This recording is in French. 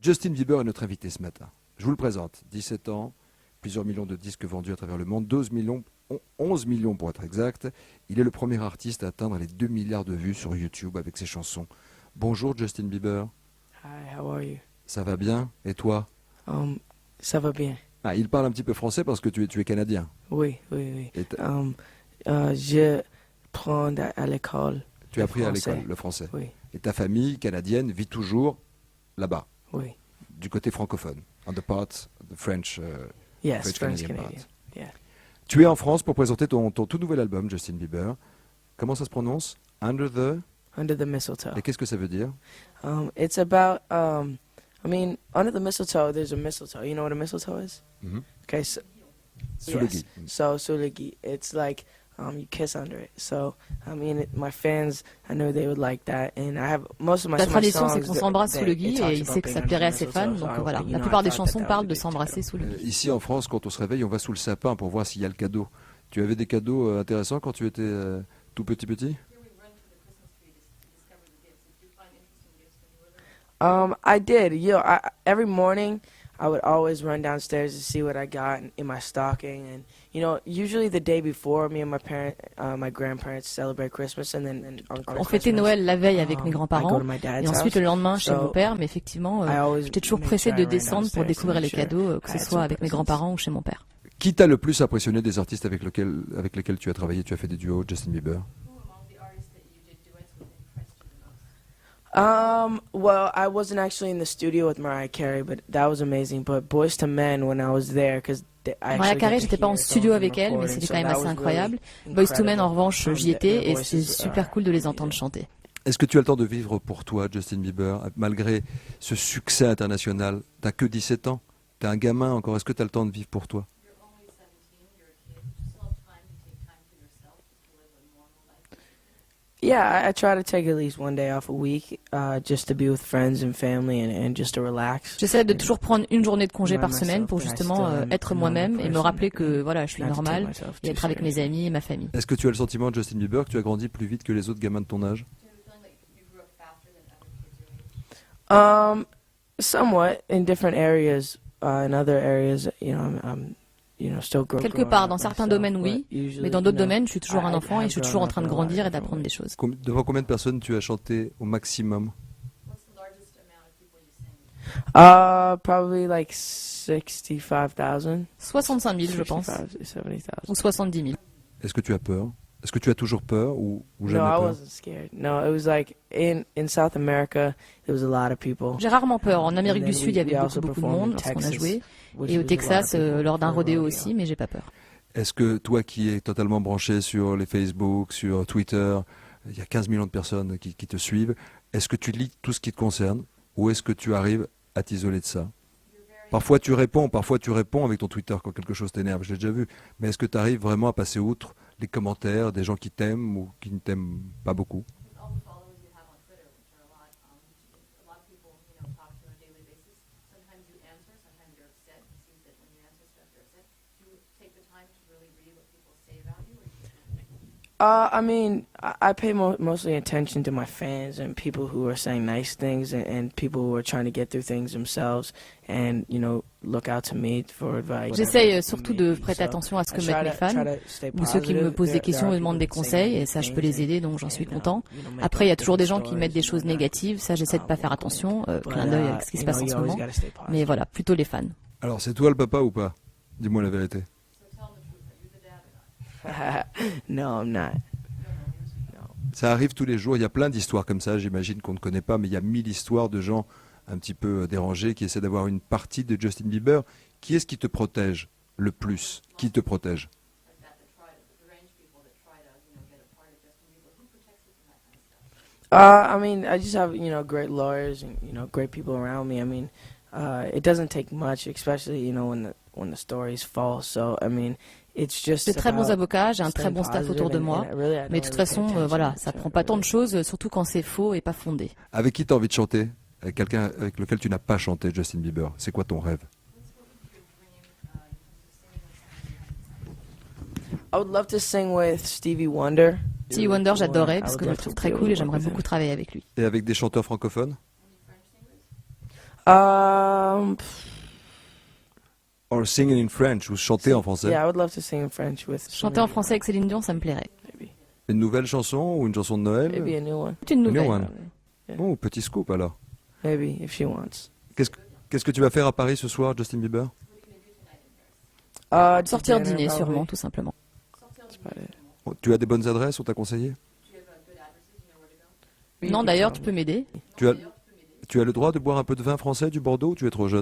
Justin Bieber est notre invité ce matin. Je vous le présente. 17 ans, plusieurs millions de disques vendus à travers le monde, 11 millions pour être exact. Il est le premier artiste à atteindre les 2 milliards de vues sur YouTube avec ses chansons. Bonjour Justin Bieber. Hi, how are you? Ça va bien? Et toi? Ça va bien. Ah, il parle un petit peu français parce que tu es canadien. Oui. Je prends à l'école. Tu as appris à l'école le français. Oui. Et ta famille canadienne vit toujours là-bas, Oui. du côté francophone, on the part, the French, Yes, French Canadian. part. Yeah. Tu es en France pour présenter ton tout nouvel album, Justin Bieber. Comment ça se prononce? Under the Mistletoe. Et qu'est-ce que ça veut dire? It's about, under the mistletoe, there's a mistletoe. You know what a mistletoe is? Mhm. Okay, so, Sous le gui. So, sous le gui. It's like, you kiss under it. So, my fans, I know they would like that. And I have most of my La tradition, songs c'est qu'on s'embrasse sous le gui it et talks il about sait que being ça under plairait à the ses fans. mistletoe. Donc So, voilà, you la know, plupart I des thought chansons that parlent was de a big s'embrasser deal. sous le gui. Ici en France, quand on se réveille, on va sous le sapin pour voir s'il y a le cadeau. Tu avais des cadeaux intéressants quand tu étais tout petit? I did. Every morning, I would always run downstairs to see what I got in my stocking, and usually the day before, me and my grandparents celebrate Christmas, and then On fêtait Noël la veille avec mes I go grands-parents to my dad's et ensuite house. le lendemain chez So, mon père. Mais effectivement, I always j'étais toujours make pressée sure de I ran descendre pour downstairs to découvrir les make sure cadeaux, que I ce had soit some avec mes presents. grands-parents ou chez mon père. Qui t'a le plus impressionné des artistes avec lesquels tu as travaillé? Tu as fait des duos, Justin Bieber? Well, I wasn't actually in the studio with Mariah Carey, but that was amazing. But Boyz II Men, when I was there, because Mariah Carey, j'étais pas en studio avec elle, mais c'était quand même assez incroyable. Boyz II Men, en revanche, j'y étais et c'était super cool de les entendre chanter. Est-ce que tu as le temps de vivre pour toi, Justin Bieber, malgré ce succès international? T'as que 17 ans, t'es un gamin encore, est-ce que tu as le temps de vivre pour toi? Yeah, I try to take at least one day off a week, just to be with friends and family and just to relax. J'essaie de toujours prendre une journée de congé par semaine pour justement être moi-même et me rappeler que voilà, je suis normal et être avec mes amis et ma famille. Est-ce que tu as le sentiment, Justin Bieber, que tu as grandi plus vite que les autres gamins de ton âge? Somewhat in different areas. In other areas, I'm still growing. Quelque part, dans certains myself, domaines, oui, but usually, mais dans d'autres domaines, je suis toujours I un enfant et have je suis toujours en train de grown up in a grandir lot et of d'apprendre des different choses. Devant combien de personnes tu as chanté au maximum? Probably like 65,000. 65 000, je pense, 70,000. ou 70 000. Est-ce que tu as peur? Est-ce que tu as toujours peur ou No, jamais I peur? wasn't scared. No, it was like in South America, there was a lot of people. J'ai rarement peur. En Amérique du Sud, il y avait We also beaucoup de performed monde in lorsqu'on a Texas, joué. which Et au was a lot of Texas, people lors d'un for a rodéo rodeo. aussi, mais j'ai pas peur. Est-ce que toi qui es totalement branché sur les Facebook, sur Twitter, il y a 15 millions de personnes qui te suivent, est-ce que tu lis tout ce qui te concerne ou est-ce que tu arrives à t'isoler de ça? Parfois tu réponds avec ton Twitter quand quelque chose t'énerve, je l'ai déjà vu, mais est-ce que tu arrives vraiment à passer outre les commentaires des gens qui t'aiment ou qui ne t'aiment pas beaucoup? I pay mostly attention to my fans and people who are saying nice things and people who are trying to get through things themselves and, look out to me for advice. J'essaye surtout de prêter attention à ce que mettent mes fans ou ceux qui me posent des questions et me demandent des conseils, et ça je peux les aider, donc j'en suis content. Après, il y a toujours des gens qui mettent des choses négatives, ça j'essaie de pas faire attention, clin d'œil avec ce qui se passe en ce moment, mais voilà, plutôt les fans. Alors c'est toi le papa ou pas? Dis-moi la vérité. No, I'm not. Ça arrive tous les jours, il y a plein d'histoires comme ça, j'imagine qu'on ne connaît pas, mais il y a 1000 histoires de gens un petit peu dérangés qui essaient d'avoir une partie de Justin Bieber. Qui est-ce qui te protège le plus? Qui te protège? I just have, great lawyers and, great people around me. It doesn't take much, especially, when the story's false. So, J'ai très bons avocats, j'ai un très bon staff autour de moi, mais de toute façon, voilà, ça prend pas tant de choses, surtout quand c'est faux et pas fondé. Avec qui tu as envie de chanter? Avec quelqu'un avec lequel tu n'as pas chanté, Justin Bieber. C'est quoi ton rêve? I would love to sing with Stevie Wonder. Stevie Wonder, j'adorais parce que je le trouve très cool et j'aimerais beaucoup travailler avec lui. Et avec des chanteurs francophones? Or singing in French, ou chanter en français. Yeah, I would love to sing in French with. Chanter en français avec Céline Dion, ça me plairait. Maybe. Une nouvelle chanson ou une chanson de Noël? Maybe a new one. Une nouvelle. New one. Yeah. Oh, petit scoop alors. Maybe if she wants. Qu'est-ce que tu vas faire à Paris ce soir, Justin Bieber? Sortir dîner, sûrement, tout simplement. Oh, tu as des bonnes adresses, on t'a conseillé? Non, d'ailleurs, tu peux m'aider. Tu as le droit de boire un peu de vin français du Bordeaux ou tu es trop jeune?